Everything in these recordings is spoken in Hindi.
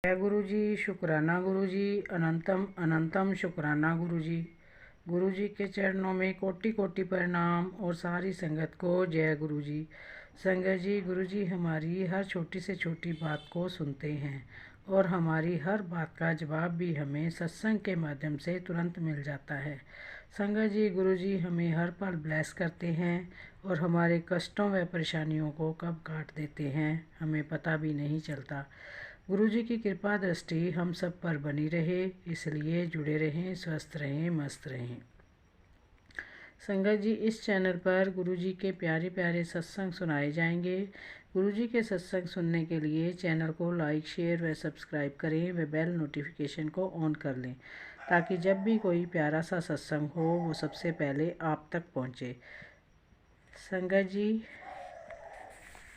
जय गुरु जी, शुक्राना गुरु जी, अनंतम अनंतम शुक्राना गुरु जी। गुरु जी के चरणों में कोटि कोटि प्रणाम और सारी संगत को जय गुरु जी। संगत जी, गुरु जी हमारी हर छोटी से छोटी बात को सुनते हैं और हमारी हर बात का जवाब भी हमें सत्संग के माध्यम से तुरंत मिल जाता है। संगत जी, गुरु जी हमें हर पल ब्लेस करते हैं और हमारे कष्टों व परेशानियों को कब काट देते हैं हमें पता भी नहीं चलता। गुरु जी की कृपा दृष्टि हम सब पर बनी रहे, इसलिए जुड़े रहें, स्वस्थ रहें, मस्त रहें। संगत जी, इस चैनल पर गुरु जी के प्यारे प्यारे सत्संग सुनाए जाएंगे। गुरु जी के सत्संग सुनने के लिए चैनल को लाइक, शेयर व सब्सक्राइब करें व बेल नोटिफिकेशन को ऑन कर लें, ताकि जब भी कोई प्यारा सा सत्संग हो वो सबसे पहले आप तक पहुँचे। संगत जी,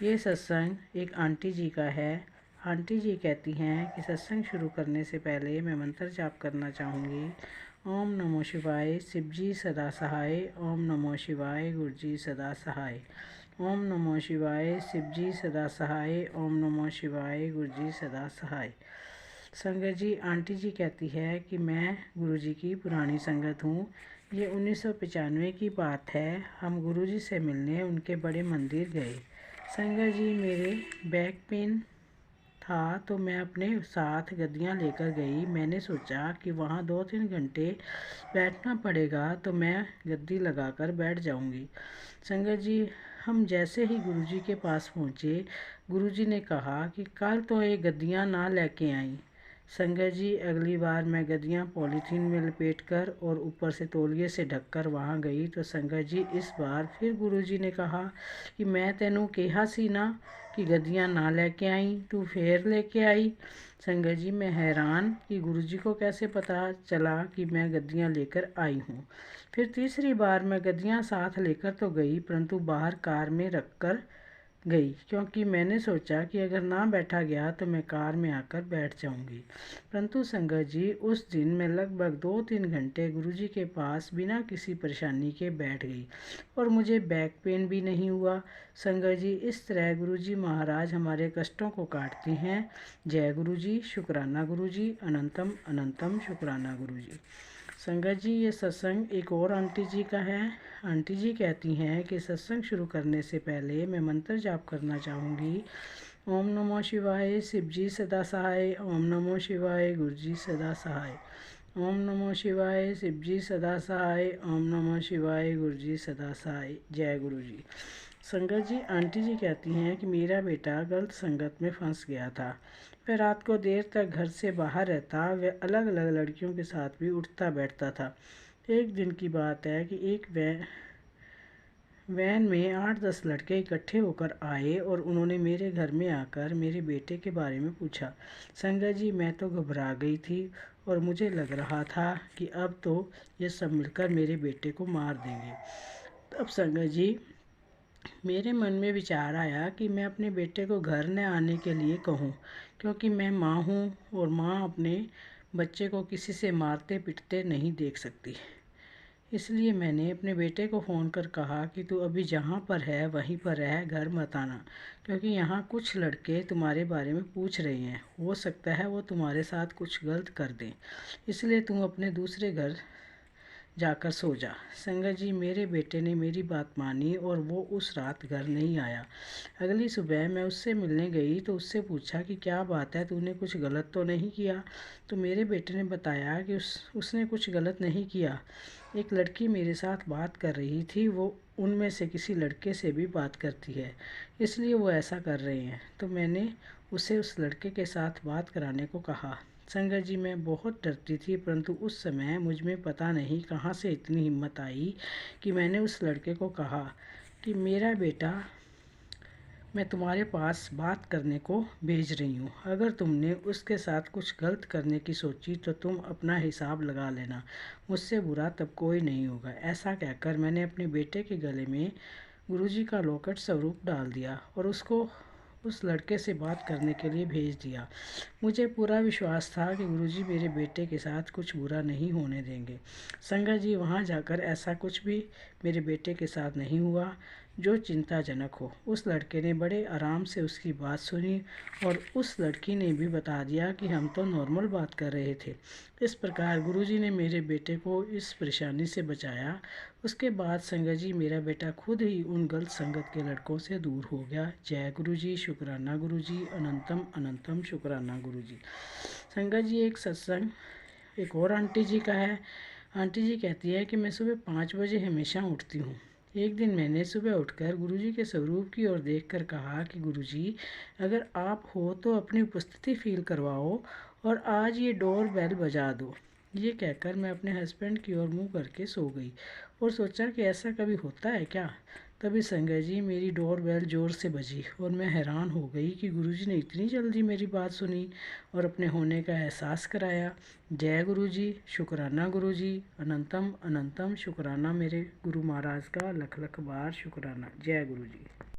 ये सत्संग एक आंटी जी का है। आंटी जी कहती हैं कि सत्संग शुरू करने से पहले मैं मंत्र जाप करना चाहूँगी। ओम नमो शिवाय, शिव जी सदा सहाय। ओम नमो शिवाय, गुरु जी सदा सहाय। ओम नमो शिवाय, शिव जी सदा सहाय। ओम नमो शिवाय, गुरु जी सदा सहाय। संगत जी, आंटी जी कहती है कि मैं गुरु जी की पुरानी संगत हूँ। ये 1995 की बात है। हम गुरु जी से मिलने उनके बड़े मंदिर गए। संगत जी, मेरे बैक पेन था तो मैं अपने साथ गद्दियाँ लेकर गई। मैंने सोचा कि वहाँ 2-3 घंटे बैठना पड़ेगा तो मैं गद्दी लगाकर बैठ जाऊँगी। संगत जी, हम जैसे ही गुरुजी के पास पहुँचे, गुरुजी ने कहा कि कल तो ये गद्दियाँ ना लेके आई। संगत जी, अगली बार मैं गद्दियाँ पॉलीथीन में लपेटकर और ऊपर से तौलिए से ढककर वहाँ गई तो संगत जी, इस बार फिर गुरुजी ने कहा कि मैं तेनू कहा सी ना कि गद्दियाँ ना लेके आई, तू फिर लेके आई। संगत जी, मैं हैरान कि गुरुजी को कैसे पता चला कि मैं गद्दियाँ लेकर आई हूँ। फिर तीसरी बार मैं गद्दियाँ साथ लेकर तो गई, परंतु बाहर कार में रख कर गई, क्योंकि मैंने सोचा कि अगर ना बैठा गया तो मैं कार में आकर बैठ जाऊंगी। परंतु संगत जी, उस दिन मैं लगभग 2-3 घंटे गुरुजी के पास बिना किसी परेशानी के बैठ गई और मुझे बैक पेन भी नहीं हुआ। संगत जी, इस तरह गुरुजी महाराज हमारे कष्टों को काटते हैं। जय गुरु जी, शुक्राना गुरु जी, अनंतम अनंतम शुक्राना गुरु जी। संगत जी, ये सत्संग एक और आंटी जी का है। आंटी जी कहती हैं कि सत्संग शुरू करने से पहले मैं मंत्र जाप करना चाहूँगी। ओम नमो शिवाय, शिव जी सदा सहाय। ओम नमो शिवाय, गुरु जी सदा सहाय। ओम नमो शिवाय, शिव जी सदा सहाय। ओम नमो शिवाय, गुरु जी सदा सहाय। जय गुरु जी। संगत जी, आंटी जी कहती हैं कि मेरा बेटा गलत संगत में फंस गया था। वह रात को देर तक घर से बाहर रहता। वह अलग अलग लड़कियों के साथ भी उठता बैठता था। एक दिन की बात है कि एक वैन में 8-10 लड़के इकट्ठे होकर आए और उन्होंने मेरे घर में आकर मेरे बेटे के बारे में पूछा। संगत जी, मैं तो घबरा गई थी और मुझे लग रहा था कि अब तो ये सब मिलकर मेरे बेटे को मार देंगे। तब संगत जी, मेरे मन में विचार आया कि मैं अपने बेटे को घर न आने के लिए कहूँ, क्योंकि मैं माँ हूँ और माँ अपने बच्चे को किसी से मारते पीटते नहीं देख सकती। इसलिए मैंने अपने बेटे को फ़ोन कर कहा कि तू अभी जहाँ पर है वहीं पर रह, घर मत आना, क्योंकि यहाँ कुछ लड़के तुम्हारे बारे में पूछ रहे हैं। हो सकता है वो तुम्हारे साथ कुछ गलत कर दें, इसलिए तुम अपने दूसरे घर जाकर सो जा। संगत जी, मेरे बेटे ने मेरी बात मानी और वो उस रात घर नहीं आया। अगली सुबह मैं उससे मिलने गई तो उससे पूछा कि क्या बात है, तूने कुछ गलत तो नहीं किया। तो मेरे बेटे ने बताया कि उसने कुछ गलत नहीं किया। एक लड़की मेरे साथ बात कर रही थी, वो उनमें से किसी लड़के से भी बात करती है, इसलिए वो ऐसा कर रहे हैं। तो मैंने उसे उस लड़के के साथ बात कराने को कहा। संगत जी, मैं बहुत डरती थी, परंतु उस समय मुझ में पता नहीं कहाँ से इतनी हिम्मत आई कि मैंने उस लड़के को कहा कि मेरा बेटा मैं तुम्हारे पास बात करने को भेज रही हूँ। अगर तुमने उसके साथ कुछ गलत करने की सोची तो तुम अपना हिसाब लगा लेना, मुझसे बुरा तब कोई नहीं होगा। ऐसा कहकर मैंने अपने बेटे के गले में गुरुजी का लॉकेट स्वरूप डाल दिया और उसको उस लड़के से बात करने के लिए भेज दिया। मुझे पूरा विश्वास था कि गुरुजी मेरे बेटे के साथ कुछ बुरा नहीं होने देंगे। संगत जी, वहाँ जाकर ऐसा कुछ भी मेरे बेटे के साथ नहीं हुआ। जो चिंताजनक हो। उस लड़के ने बड़े आराम से उसकी बात सुनी और उस लड़की ने भी बता दिया कि हम तो नॉर्मल बात कर रहे थे। इस प्रकार गुरुजी ने मेरे बेटे को इस परेशानी से बचाया। उसके बाद संगत जी मेरा बेटा खुद ही उन गलत संगत के लड़कों से दूर हो गया। जय गुरुजी, शुक्राना गुरुजी, अनंतम अनंतम शुक्राना गुरुजी। संगत जी एक सत्संग एक और आंटी जी का है। आंटी जी कहती है कि मैं सुबह 5 बजे हमेशा उठती हूँ। एक दिन मैंने सुबह उठकर गुरुजी के स्वरूप की ओर देखकर कहा कि गुरुजी, अगर आप हो तो अपनी उपस्थिति फील करवाओ और आज ये डोर बेल बजा दो। ये कहकर मैं अपने हस्बैंड की ओर मुंह करके सो गई और सोचा कि ऐसा कभी होता है क्या। तभी संगत जी मेरी डोर बेल ज़ोर से बजी और मैं हैरान हो गई कि गुरुजी ने इतनी जल्दी मेरी बात सुनी और अपने होने का एहसास कराया। जय गुरुजी, शुक्राना गुरुजी, अनंतम अनंतम शुक्राना मेरे गुरु महाराज का लख लख बार शुक्राना। जय गुरुजी।